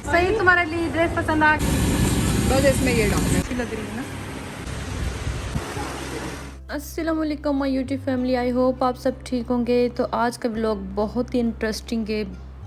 सही तुम्हारे लिए ड्रेस पसंद आ गई? बस इसमें ये डालना अच्छी लग रही है ना। अस्सलाम वालेकुम my YouTube family, I hope आप सब ठीक होंगे। तो आज का व्लॉग बहुत ही इंटरेस्टिंग है,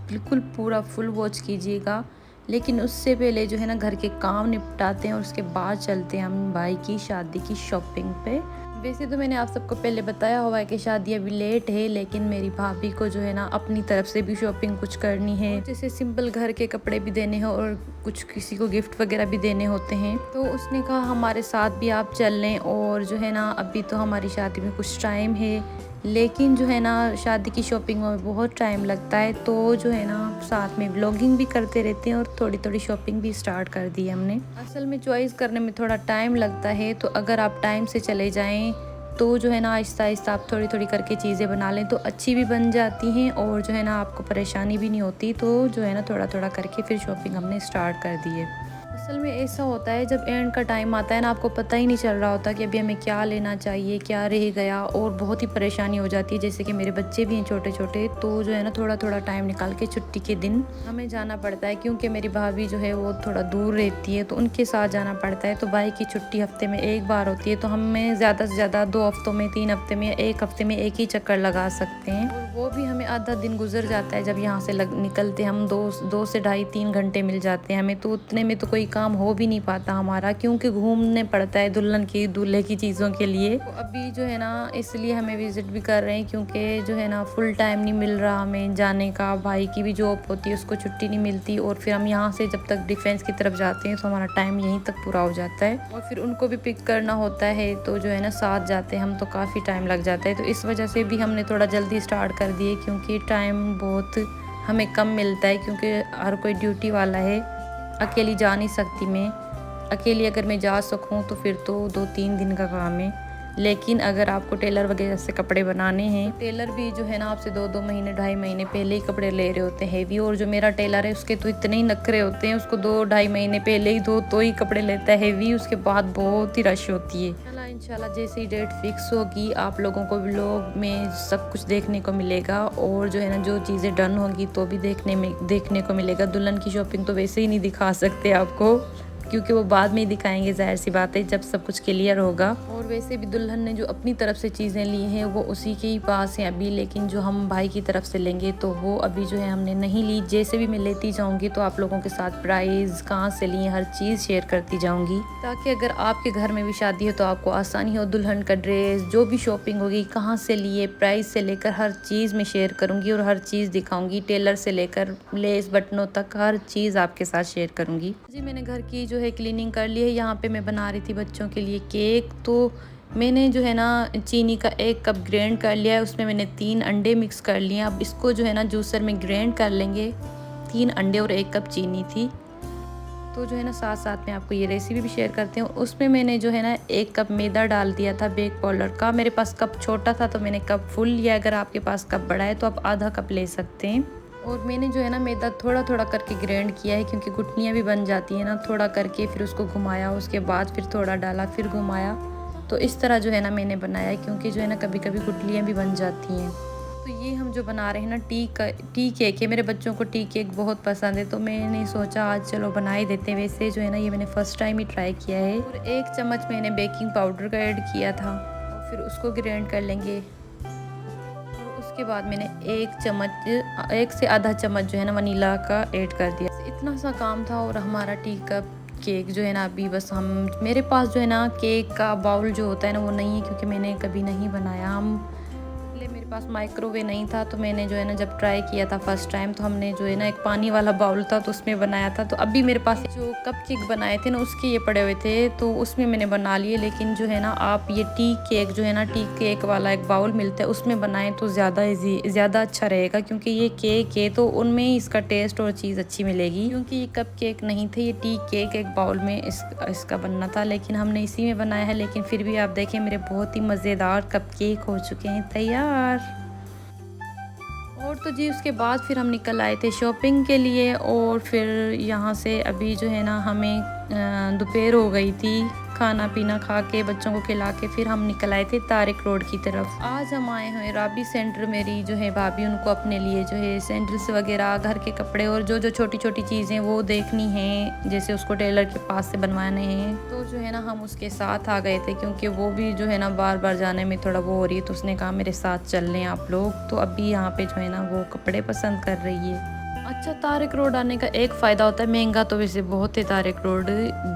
बिल्कुल पूरा फुल वॉच कीजिएगा। लेकिन उससे पहले जो है ना घर के काम निपटाते हैं और उसके बाद चलते हैं हम भाई की शादी की शॉपिंग पे। वैसे तो मैंने आप सबको पहले बताया हुआ है कि शादी अभी लेट है, लेकिन मेरी भाभी को जो है ना अपनी तरफ से भी शॉपिंग कुछ करनी है, जैसे सिंपल घर के कपड़े भी देने हैं और कुछ किसी को गिफ्ट वगैरह भी देने होते हैं। तो उसने कहा हमारे साथ भी आप चल लें। और जो है ना अभी तो हमारी शादी में कुछ टाइम है, लेकिन जो है ना शादी की शॉपिंग में बहुत टाइम लगता है। तो जो है ना साथ में व्लॉगिंग भी करते रहते हैं और थोड़ी थोड़ी शॉपिंग भी स्टार्ट कर दी है हमने। असल में चॉइस करने में थोड़ा टाइम लगता है, तो अगर आप टाइम से चले जाएं तो जो है ना आहिस्ता आहिस्ता आप थोड़ी थोड़ी करके चीज़ें बना लें तो अच्छी भी बन जाती हैं और जो है ना आपको परेशानी भी नहीं होती। तो जो है ना थोड़ा थोड़ा करके फिर शॉपिंग हमने स्टार्ट कर दी है। असल में ऐसा होता है जब एंड का टाइम आता है ना, आपको पता ही नहीं चल रहा होता कि अभी हमें क्या लेना चाहिए, क्या रह गया, और बहुत ही परेशानी हो जाती है। जैसे कि मेरे बच्चे भी हैं छोटे छोटे, तो जो है ना थोड़ा थोड़ा टाइम निकाल के छुट्टी के दिन हमें जाना पड़ता है, क्योंकि मेरी भाभी जो है वो थोड़ा दूर रहती है तो उनके साथ जाना पड़ता है। तो भाई की छुट्टी हफ्ते में एक बार होती है, तो हमें ज़्यादा से ज़्यादा 2 हफ्तों में, 3 हफ्ते में, 1 हफ्ते में एक ही चक्कर लगा सकते हैं। और वो भी हमें आधा दिन गुजर जाता है जब यहाँ से निकलते हम 2 से ढाई 3 घंटे मिल जाते हैं हमें। तो उतने में तो कोई काम हो भी नहीं पाता हमारा, क्योंकि घूमने पड़ता है दुल्हन की दूल्हे की चीज़ों के लिए। तो अभी जो है ना इसलिए हमें विजिट भी कर रहे हैं, क्योंकि जो है ना फुल टाइम नहीं मिल रहा हमें जाने का। भाई की भी जॉब होती है, उसको छुट्टी नहीं मिलती, और फिर हम यहाँ से जब तक डिफेंस की तरफ जाते हैं तो हमारा टाइम यहीं तक पूरा हो जाता है, और फिर उनको भी पिक करना होता है। तो जो है ना साथ जाते हैं हम तो काफ़ी टाइम लग जाता है। तो इस वजह से भी हमने थोड़ा जल्दी स्टार्ट कर दिए, क्योंकि टाइम बहुत हमें कम मिलता है, क्योंकि हर कोई ड्यूटी वाला है। अकेली जा नहीं सकती मैं, अकेली अगर मैं जा सकूं तो फिर तो 2-3 दिन का काम है। लेकिन अगर आपको टेलर वगैरह से कपड़े बनाने हैं, टेलर भी जो है ना आपसे 2-2 महीने 2.5 महीने पहले ही कपड़े ले रहे होते हैं हैवी। और जो मेरा टेलर है उसके तो इतने ही नखरे होते हैं, उसको 2-2.5 महीने पहले ही तो ही कपड़े लेता है हैवी, उसके बाद बहुत ही रश होती है। इंशाल्लाह जैसे ही डेट फिक्स होगी आप लोगों को व्लॉग में सब कुछ देखने को मिलेगा, और जो है ना जो चीज़ें डन होगी तो भी देखने को मिलेगा। दुल्हन की शॉपिंग तो वैसे ही नहीं दिखा सकते आपको, क्योंकि वो बाद में ही दिखाएंगे, जाहिर सी बात है जब सब कुछ क्लियर होगा। और वैसे भी दुल्हन ने जो अपनी तरफ से चीज़ें ली हैं वो उसी के ही पास हैं अभी, लेकिन जो हम भाई की तरफ से लेंगे तो वो अभी जो है हमने नहीं ली। जैसे भी मैं लेती जाऊंगी तो आप लोगों के साथ प्राइस कहाँ से ली हर चीज़ शेयर करती जाऊंगी, ताकि अगर आपके घर में भी शादी हो तो आपको आसानी हो। दुल्हन का ड्रेस जो भी शॉपिंग होगी, कहाँ से लिए, प्राइस से लेकर हर चीज़ में शेयर करूँगी और हर चीज़ दिखाऊँगी। टेलर से लेकर लेस बटनों तक हर चीज़ आपके साथ शेयर करूँगी। जी मैंने घर की जो है क्लीनिंग कर ली है। यहाँ पे मैं बना रही थी बच्चों के लिए केक। तो मैंने जो है ना चीनी का 1 कप ग्राइंड कर लिया है, उसमें मैंने 3 अंडे मिक्स कर लिए। अब इसको जो है ना जूसर में ग्राइंड कर लेंगे। 3 अंडे और 1 कप चीनी थी। तो जो है ना साथ साथ में आपको ये रेसिपी भी शेयर करते हैं। उसमें मैंने जो है ना 1 कप मैदा डाल दिया था बेक पाउडर का। मेरे पास कप छोटा था तो मैंने कप फुल लिया, अगर आपके पास कप बड़ा है तो आप आधा कप ले सकते हैं। और मैंने जो है ना मैदा थोड़ा थोड़ा करके ग्राइंड किया है, क्योंकि गुठलियाँ भी बन जाती हैं ना, थोड़ा करके फिर उसको घुमाया, उसके बाद फिर थोड़ा डाला, फिर घुमाया। तो इस तरह जो है ना मैंने बनाया है, क्योंकि जो है ना कभी कभी गुठलियाँ भी बन जाती हैं। तो ये हम जो बना रहे हैं ना टी केक है। मेरे बच्चों को टी केक बहुत पसंद है, तो मैंने सोचा आज चलो बना ही देते हैं। वैसे जो है ना ये मैंने फर्स्ट टाइम ही ट्राई किया है। और 1 चम्मच मैंने बेकिंग पाउडर का ऐड किया था, और फिर उसको ग्राइंड कर लेंगे। उसके बाद मैंने 1 से आधा चम्मच जो है ना वनीला का ऐड कर दिया। इतना सा काम था और हमारा टी कप केक जो है ना अभी बस मेरे पास जो है ना केक का बाउल जो होता है ना वो नहीं है, क्योंकि मैंने कभी नहीं बनाया। मेरे पास माइक्रोवेव नहीं था, तो मैंने जो है ना जब ट्राई किया था फर्स्ट टाइम तो हमने जो है ना एक पानी वाला बाउल था तो उसमें बनाया था। तो अभी मेरे पास जो कप केक बनाए थे ना उसके ये पड़े हुए थे, तो उसमें मैंने बना लिए। लेकिन जो है ना आप ये टी केक जो है ना टी केक वाला एक बाउल मिलता है उसमें बनाएं तो ज़्यादा अच्छा रहेगा, क्योंकि ये केक है तो उनमें ही इसका टेस्ट और चीज़ अच्छी मिलेगी। क्योंकि ये कप केक नहीं थे, ये टी केक एक बाउल में इसका बनना था, लेकिन हमने इसी में बनाया है। लेकिन फिर भी आप देखें मेरे बहुत ही मज़ेदार कप केक हो चुके हैं तैयार। और तो जी उसके बाद फिर हम निकल आए थे शॉपिंग के लिए। और फिर यहाँ से अभी जो है ना हमें दोपहर हो गई थी, खाना पीना खा के बच्चों को खिला के फिर हम निकल आए थे तारिक रोड की तरफ। आज हम आए हैं राबी सेंटर। मेरी जो है भाभी, उनको अपने लिए जो है सैंडल्स वगैरह, घर के कपड़े और जो जो छोटी छोटी चीज़ें वो देखनी है, जैसे उसको टेलर के पास से बनवाने हैं। तो जो है ना हम उसके साथ आ गए थे क्योंकि वो भी जो है ना बार बार जाने में थोड़ा वो हो रही है, तो उसने कहा मेरे साथ चल लें आप लोग। तो अभी यहाँ पे जो है ना वो कपड़े पसंद कर रही है। अच्छा, तारिक रोड आने का एक फ़ायदा होता है, महंगा तो वैसे बहुत है तारिक रोड,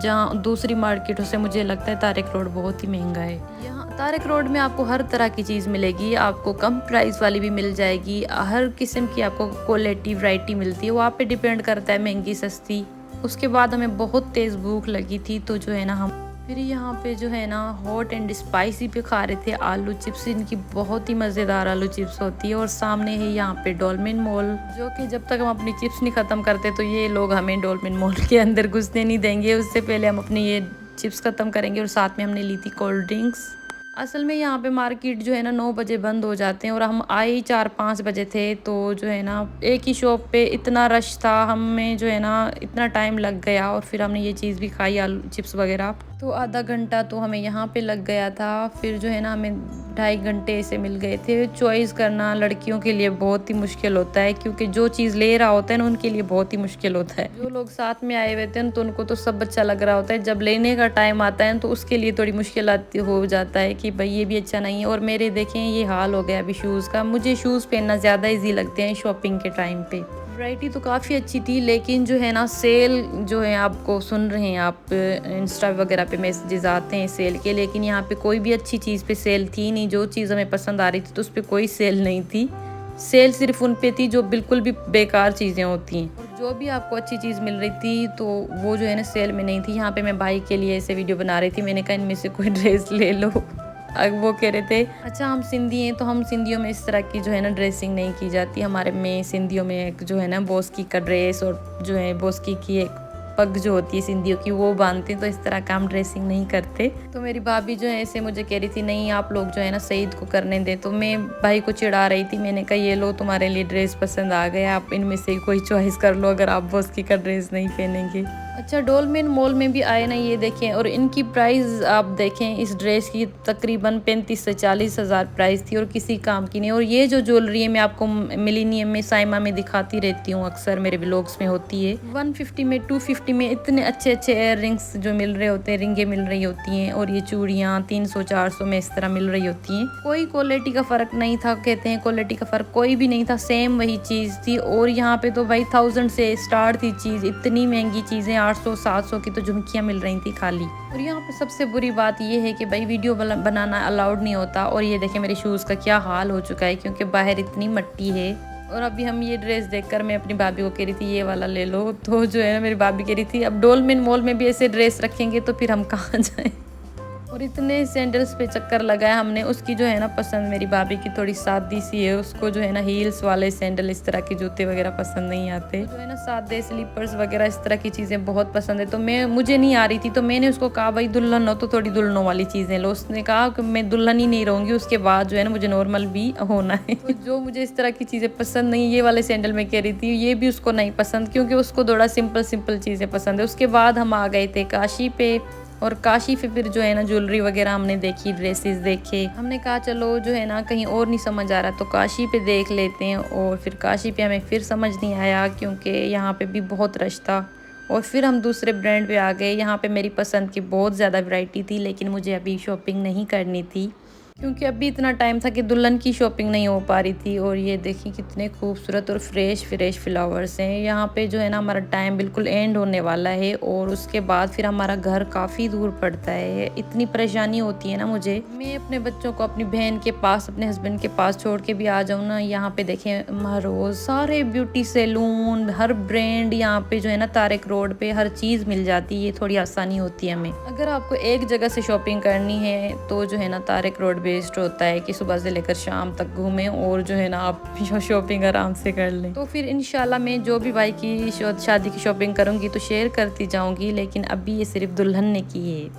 जहाँ दूसरी मार्केटों से मुझे लगता है तारिक रोड बहुत ही महंगा है। यहाँ तारिक रोड में आपको हर तरह की चीज़ मिलेगी, आपको कम प्राइस वाली भी मिल जाएगी, हर किस्म की आपको क्वालिटी वैरायटी मिलती है, वो आप पे डिपेंड करता है महंगी सस्ती। उसके बाद हमें बहुत तेज़ भूख लगी थी, तो जो है ना हम फिर यहाँ पे जो है ना हॉट एंड स्पाइसी पे खा रहे थे आलू चिप्स। इनकी बहुत ही मज़ेदार आलू चिप्स होती है। और सामने है यहाँ पे डॉल्फिन मॉल, जो कि जब तक हम अपनी चिप्स नहीं ख़त्म करते तो ये लोग हमें डॉल्फिन मॉल के अंदर घुसने नहीं देंगे। उससे पहले हम अपनी ये चिप्स ख़त्म करेंगे। और साथ में हमने ली थी कोल्ड ड्रिंक्स। असल में यहाँ पे मार्केट जो है ना 9 बजे बंद हो जाते हैं और हम आए ही 4-5 बजे थे। तो जो है ना एक ही शॉप पे इतना रश था, हमें जो है ना इतना टाइम लग गया। और फिर हमने ये चीज़ भी खाई, आलू चिप्स वगैरह, तो आधा घंटा तो हमें यहाँ पे लग गया था। फिर जो है ना हमें 2.5 घंटे से मिल गए थे। चॉइस करना लड़कियों के लिए बहुत ही मुश्किल होता है, क्योंकि जो चीज़ ले रहा होता है ना उनके लिए बहुत ही मुश्किल होता है। जो लोग साथ में आए हुए थे तो उनको तो सब अच्छा लग रहा होता है, जब लेने का टाइम आता है तो उसके लिए थोड़ी मुश्किल आती हो जाता है कि भाई ये भी अच्छा नहीं है। और मेरे देखें ये हाल हो गया अभी शूज़ का। मुझे शूज़ पहनना ज़्यादा ईजी लगते हैं शॉपिंग के टाइम पे। वैरायटी तो काफ़ी अच्छी थी, लेकिन जो है ना सेल जो है, आपको सुन रहे हैं आप, इंस्टा वगैरह पे मैसेजेस आते हैं सेल के, लेकिन यहाँ पे कोई भी अच्छी चीज़ पे सेल थी नहीं। जो चीज़ हमें पसंद आ रही थी तो उस पर कोई सेल नहीं थी। सेल सिर्फ उन पे थी जो बिल्कुल भी बेकार चीज़ें होती हैं। और जो भी आपको अच्छी चीज़ मिल रही थी तो वो जो है ना सेल में नहीं थी। यहाँ पे मैं भाई के लिए ऐसे वीडियो बना रही थी, मैंने कहा इनमें से कोई ड्रेस ले लो। अब वो कह रहे थे अच्छा हम सिंधी हैं, तो हम सिंधियों में इस तरह की जो है ना ड्रेसिंग नहीं की जाती। हमारे में सिंधियों में एक जो है ना बोस्की का ड्रेस और जो है बोस्की की एक पग जो होती है सिंधियों की, वो बांधते हैं, तो इस तरह का हम ड्रेसिंग नहीं करते। तो मेरी भाभी जो है ऐसे मुझे कह रही थी नहीं आप लोग जो है ना सईद को करने दे। तो मैं भाई को चिढ़ा रही थी, मैंने कहा ये लो तुम्हारे लिए ड्रेस पसंद आ गया, आप इनमें से कोई चॉइस कर लो अगर आप बोस्की का ड्रेस नहीं पहनेंगे। अच्छा, डॉल्फिन मॉल में भी आए ना, ये देखें, और इनकी प्राइस आप देखें, इस ड्रेस की तकरीबन 35 से 40 हज़ार प्राइस थी और किसी काम की नहीं। और ये जो ज्वेलरी है मैं आपको मिलीनियम में, साइमा में दिखाती रहती हूँ, अक्सर मेरे व्लॉग्स में होती है। 150 में 250 में इतने अच्छे अच्छे एयर रिंग्स जो मिल रहे होते हैं, रिंगें मिल रही होती हैं। और ये चूड़ियाँ 300-400 में इस तरह मिल रही होती हैं। कोई क्वालिटी का फ़र्क नहीं था, कहते हैं क्वालिटी का फ़र्क कोई भी नहीं था, सेम वही चीज़ थी। और यहाँ पे तो भाई 1000 से स्टार्ट थी चीज़, इतनी महंगी चीज़ें 800-700 की तो झुमकियाँ मिल रही थी खाली। और यहाँ पे सबसे बुरी बात ये है कि भाई वीडियो बनाना अलाउड नहीं होता। और ये देखें मेरे शूज़ का क्या हाल हो चुका है, क्योंकि बाहर इतनी मिट्टी है। और अभी हम ये ड्रेस देखकर मैं अपनी भाभी को कह रही थी ये वाला ले लो, तो जो है ना मेरी भाभी कह रही थी अब डॉल्फिन मॉल में भी ऐसे ड्रेस रखेंगे तो फिर हम कहाँ जाएं। और इतने सैंडल्स पे चक्कर लगाया हमने। उसकी जो है ना पसंद, मेरी भाभी की थोड़ी सादी सी है, उसको जो है ना हील्स वाले सैंडल, इस तरह के जूते वगैरह पसंद नहीं आते। जो है ना सादे स्लीपर्स वगैरह इस तरह की चीज़ें बहुत पसंद है। तो मुझे नहीं आ रही थी, तो मैंने उसको कहा भाई दुल्हन हो तो थोड़ी दुल्हनों वाली चीज़ें लो। उसने कहा कि मैं दुल्हन ही नहीं रहूँगी, उसके बाद जो है ना मुझे नॉर्मल भी होना है। तो जो मुझे इस तरह की चीज़ें पसंद नहीं, ये वाले सैंडल में कह रही थी, ये भी उसको नहीं पसंद, क्योंकि उसको थोड़ा सिंपल चीज़ें पसंद है। उसके बाद हम आ गए थे काशी पे। और काशी पे फिर जो है ना ज्वेलरी वगैरह हमने देखी, ड्रेसेस देखे। हमने कहा चलो जो है ना कहीं और नहीं समझ आ रहा तो काशी पे देख लेते हैं। और फिर काशी पे हमें फिर समझ नहीं आया, क्योंकि यहाँ पे भी बहुत रश था। और फिर हम दूसरे ब्रांड पे आ गए। यहाँ पे मेरी पसंद की बहुत ज़्यादा वैरायटी थी, लेकिन मुझे अभी शॉपिंग नहीं करनी थी, क्योंकि अभी इतना टाइम था कि दुल्हन की शॉपिंग नहीं हो पा रही थी। और ये देखिए कितने खूबसूरत और फ्रेश फ्लावर्स हैं। यहाँ पे जो है ना हमारा टाइम बिल्कुल एंड होने वाला है। और उसके बाद फिर हमारा घर काफ़ी दूर पड़ता है। इतनी परेशानी होती है ना मुझे, मैं अपने बच्चों को अपनी बहन के पास, अपने हस्बैंड के पास छोड़ के भी आ जाऊँ ना। यहाँ पे देखें महरोज, सारे ब्यूटी सैलून, हर ब्रांड यहाँ पे जो है ना तारिक रोड पे हर चीज़ मिल जाती है। ये थोड़ी आसानी होती है हमें। अगर आपको एक जगह से शॉपिंग करनी है तो जो है ना तारिक रोड बेस्ट होता है कि सुबह से लेकर शाम तक घूमें और जो है ना आप शॉपिंग आराम से कर लें। तो फिर इंशाल्लाह मैं जो भी भाई की शादी की शॉपिंग करूँगी तो शेयर करती जाऊँगी, लेकिन अभी ये सिर्फ दुल्हन ने की है।